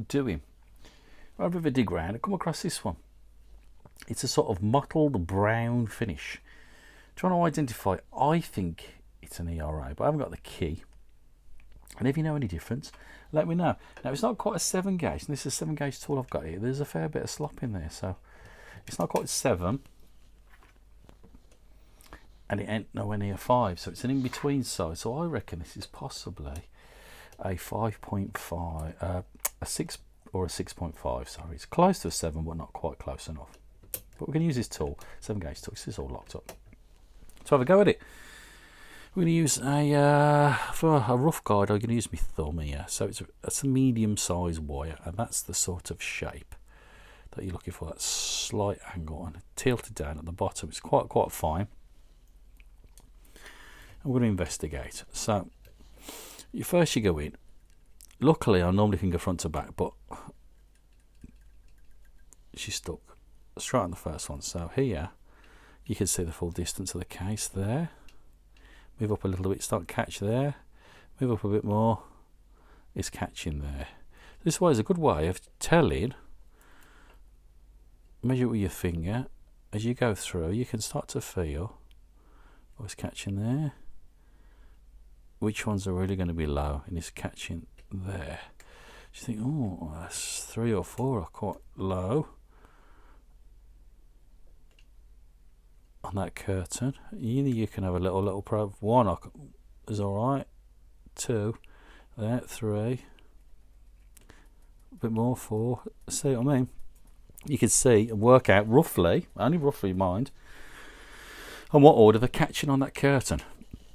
doing, I have a bit of a dig round. I come across this one. It's a sort of mottled brown finish. Trying to identify, I think it's an ERA, but I haven't got the key. And if you know any difference, let me know. Now, it's not quite a 7 gauge, and this is a 7 gauge tool I've got here. There's a fair bit of slop in there, so it's not quite 7, and it ain't nowhere near 5, so it's an in-between size. So I reckon this is possibly a 5.5, a 6 or a 6.5, sorry. It's close to a 7, but not quite close enough. But we're going to use this tool, 7 gauge tool. This is all locked up. So have a go at it. We're going to use for a rough guide, I'm going to use my thumb here. So it's a medium size wire, and that's the sort of shape that you're looking for, that slight angle, and tilted down at the bottom. It's quite fine. I'm going to investigate. So first you go in. Luckily I normally can go front to back, but she's stuck straight on the first one. So here you can see the full distance of the case there. Move up a little bit, start catch there. Move up a bit more, it's catching there. This way is a good way of telling. Measure with your finger as you go through. You can start to feel what's catching there, which ones are really going to be low, and it's catching there. You think, oh, that's 3 or 4 are quite low on that curtain. Either you can have a little probe. 1 is all right. 2, there, 3, a bit more, 4. See what I mean? You can see and work out roughly, only roughly mind, on what order they're catching on that curtain,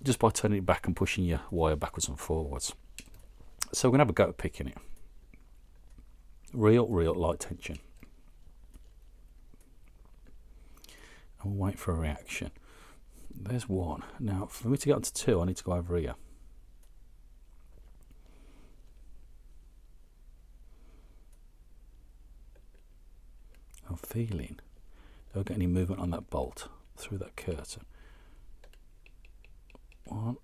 just by turning it back and pushing your wire backwards and forwards. So we're going to have a go at picking it. Real light tension. And we'll wait for a reaction. There's 1. Now, for me to get onto 2, I need to go over here. I'm feeling don't get any movement on that bolt through that curtain. 1,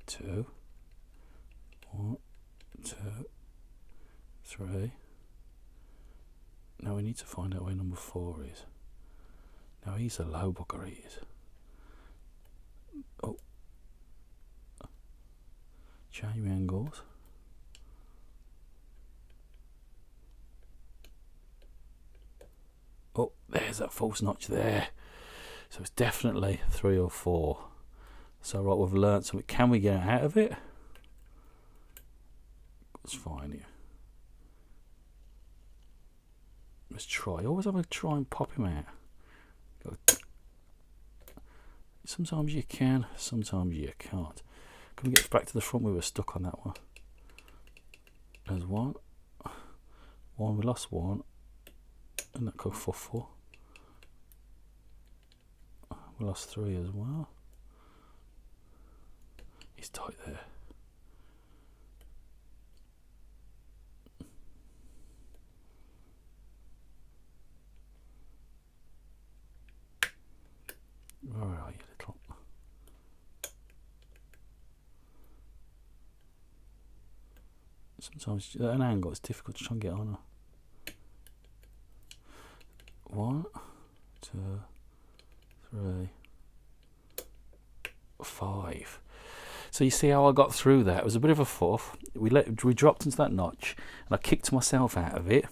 2, 1, 2, 3. Now we need to find out where number 4 is. Now he's a low bugger, he is. Oh, change my angles. Oh, there's that false notch there. So it's definitely 3 or 4. So right, we've learnt something. Can we get out of it? Let's find it. Let's try. Always have to try and pop him out. Go. Sometimes you can, sometimes you can't. Can we get back to the front? We were stuck on that one. There's 1. We lost 1. And that could 4. We lost 3 as well. He's tight there. Where are you, little? Sometimes at an angle it's difficult to try and get on her. 1, 2, 3, 5. So you see how I got through that? It was a bit of a fuff. We dropped into that notch, and I kicked myself out of it,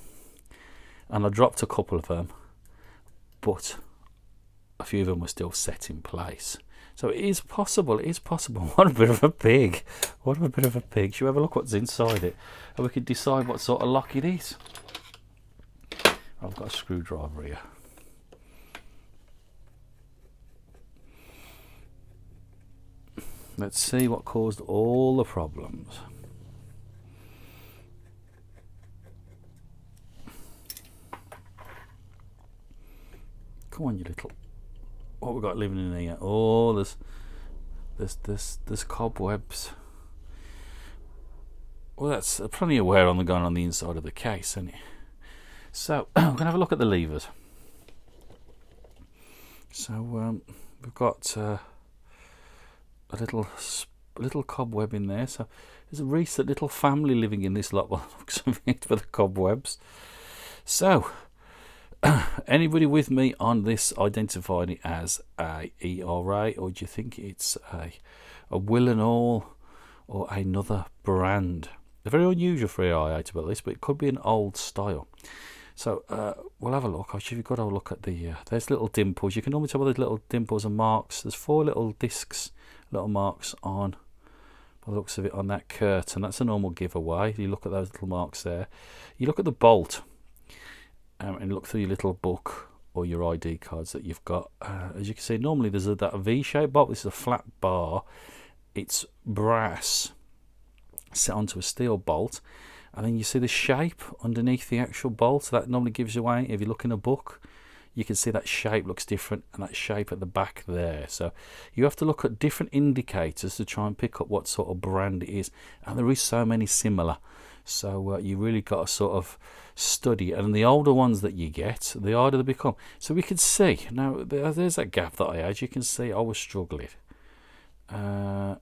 and I dropped a couple of them, but a few of them were still set in place. So it is possible. It is possible. What a bit of a pig! What a bit of a pig! Should we have a look what's inside it, and we can decide what sort of lock it is. I've got a screwdriver here. Let's see what caused all the problems. Come on, you little. What we got living in here? Oh, there's cobwebs. Well, that's plenty of wear going on the inside of the case, isn't it? So we're going to have a look at the levers. So we've got a little cobweb in there. So there's a recent little family living in this lot. Well, looks of it for the cobwebs. So, anybody with me on this identifying it as a ERA, or do you think it's a Will and All or another brand? They're very unusual for ERA to be this, but it could be an old style. So we'll have a look. Actually, you've got to have a look at the there's little dimples. You can normally tell by those little dimples and marks. There's 4 little discs, little marks on, by the looks of it, on that curtain. That's a normal giveaway. You look at those little marks there. You look at the bolt and look through your little book or your ID cards that you've got. As you can see, normally there's that V-shaped bolt. This is a flat bar. It's brass set onto a steel bolt, and then you see the shape underneath the actual bolt. So that normally gives you away. If you look in a book, you can see that shape looks different, and that shape at the back there. So you have to look at different indicators to try and pick up what sort of brand it is, and there is so many similar. So you really got to sort of study, and the older ones that you get, the harder they become. So we can see now there's that gap that I had. You can see I was struggling, and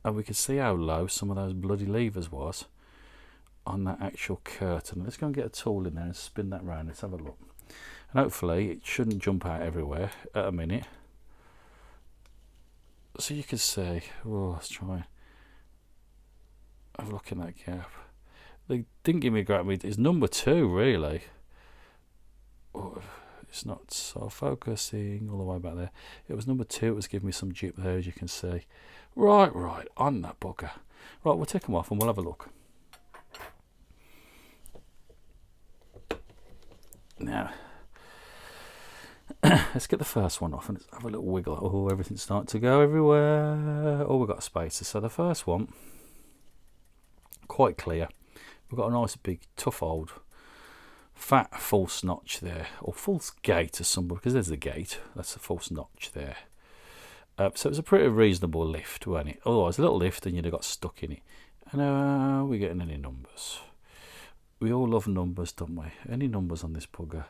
we can see how low some of those bloody levers was on that actual curtain. Let's go and get a tool in there and spin that round. Let's have a look, and hopefully it shouldn't jump out everywhere at a minute. So you can see, let's try have a look in that gap. They didn't give me a great read. It's number 2 really. It's not so focusing all the way back there. It was number 2. It was giving me some jip there, as you can see. Right, on that bugger. Right, we'll take them off and we'll have a look. Now, let's get the first one off and let's have a little wiggle. Oh, everything's starting to go everywhere. Oh, we've got spacers. So the first one, quite clear. We've got a nice big tough old fat false notch there, or false gate as somebody, because there's the gate, that's a false notch there. So it was a pretty reasonable lift, wasn't it? Otherwise a little lift and you'd have got stuck in it. And are we getting any numbers? We all love numbers, don't we? Any numbers on this bugger?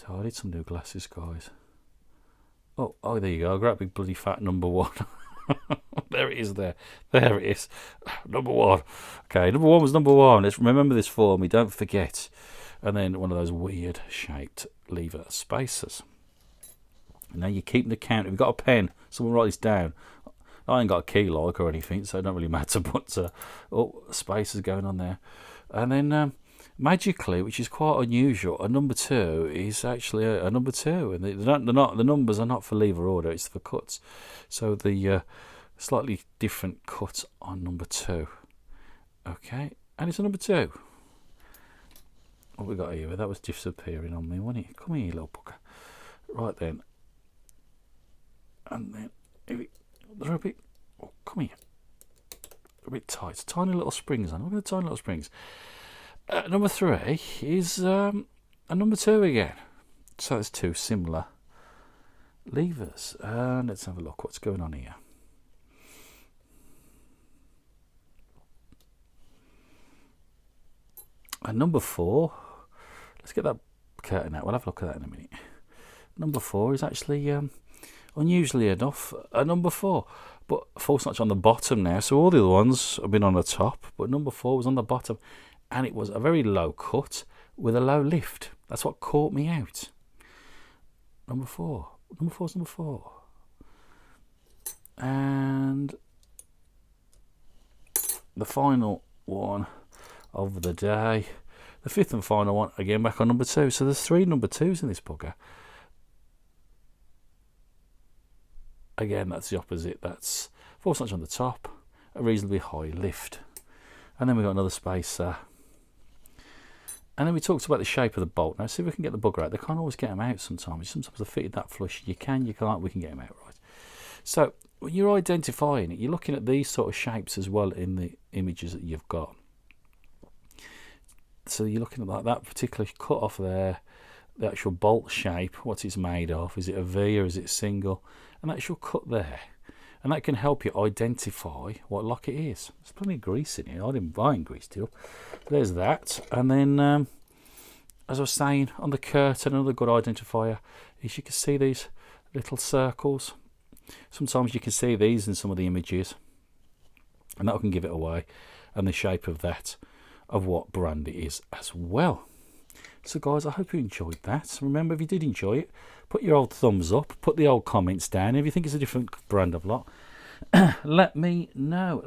I need some new glasses, guys. Oh, there you go. Great big bloody fat number 1. There it is there. There it is. Number 1. Okay, number 1 was number 1. Let's remember this for me. Don't forget. And then one of those weird shaped lever spacers. Now you're keeping the count. If you've got a pen, someone write this down. I ain't got a key like or anything, so it don't really matter. But spacers going on there. And then magically, which is quite unusual, a number 2 is actually a number 2, and the numbers are not for lever order; it's for cuts. So the slightly different cut on number 2. Okay, and it's a number 2. What we got here? That was disappearing on me, wasn't it? Come here, little bugger. Right then, and then they're a bit. Oh, come here. A bit tight. Tiny little springs on. Look at the tiny little springs. Number 3 is a number 2 again. So there's 2 similar levers. And let's have a look what's going on here. And number 4, let's get that curtain out. We'll have a look at that in a minute. Number 4 is actually, unusually enough, a number 4. But false notch on the bottom now. So all the other ones have been on the top. But number 4 was on the bottom. And it was a very low cut with a low lift. That's what caught me out. Number 4. Number 4 is number 4. And the final one of the day, the 5th and final one, again back on number 2. So there's 3 number 2s in this bugger. Again, that's the opposite. That's false notch on the top, a reasonably high lift. And then we've got another spacer. And then we talked about the shape of the bolt. Now, see if we can get the bugger out. They can't always get them out sometimes. Sometimes they're fitted that flush. You can't, we can get them out right. So when you're identifying it, you're looking at these sort of shapes as well in the images that you've got. So you're looking at that particular cut off there, the actual bolt shape, what it's made of. Is it a V or is it single? An actual cut there. And that can help you identify what lock it is. There's plenty of grease in here. I ain't greased it up. There's that. And then, as I was saying, on the curtain, another good identifier is you can see these little circles Sometimes you can see these in some of the images, and that can give it away, and the shape of that, of what brand it is as well. So guys, I hope you enjoyed that. Remember, if you did enjoy it, put your old thumbs up, put the old comments down. If you think it's a different brand of lot, let me know.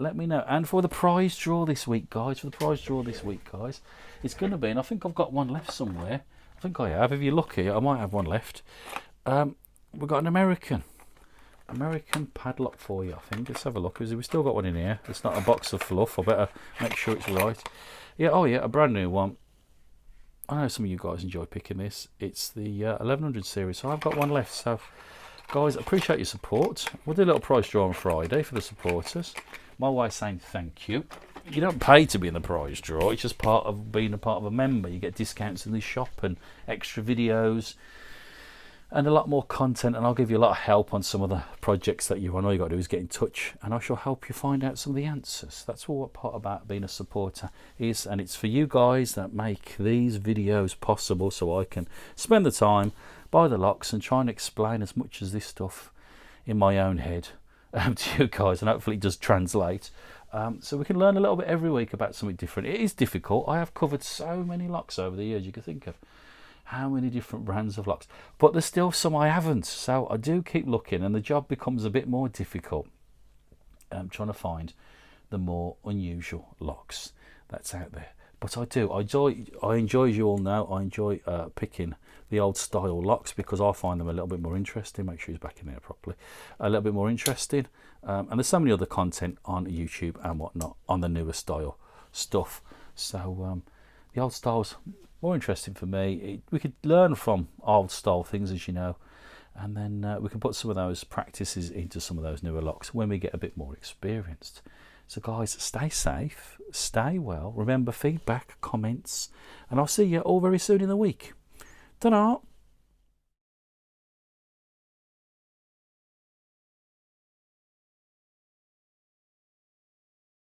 And for the prize draw this week, guys, it's going to be, and I think I've got one left somewhere. I think I have. If you look here, I might have one left. We've got an American padlock for you, I think. Let's have a look. We've still got one in here. It's not a box of fluff. I better make sure it's right. Yeah, oh yeah, a brand new one. I know some of you guys enjoy picking this. It's the 1100 series, so I've got one left. So, guys, I appreciate your support. We'll do a little prize draw on Friday for the supporters. My way of saying thank you. You don't pay to be in the prize draw. It's just part of being a part of a member. You get discounts in the shop and extra videos and a lot more content, and I'll give you a lot of help on some of the projects that you run. All you got to do is get in touch, and I shall help you find out some of the answers. That's all what part about being a supporter is, and it's for you guys that make these videos possible, so I can spend the time, buy the locks, and try and explain as much as this stuff in my own head to you guys, and hopefully it does translate. So we can learn a little bit every week about something different. It is difficult. I have covered so many locks over the years, you can think of how many different brands of locks, but there's still some I haven't, so I do keep looking, and the job becomes a bit more difficult. Trying to find the more unusual locks that's out there. But I enjoy, as you all know, I enjoy picking the old style locks, because I find them a little bit more interesting. Make sure he's back in there properly. A little bit more interesting, and there's so many other content on YouTube and whatnot on the newer style stuff. So the old styles more interesting for me. We could learn from old style things, as you know, and then we can put some of those practices into some of those newer locks when we get a bit more experienced. So guys, stay safe, stay well. Remember, feedback, comments, and I'll see you all very soon in the week. Ta-da!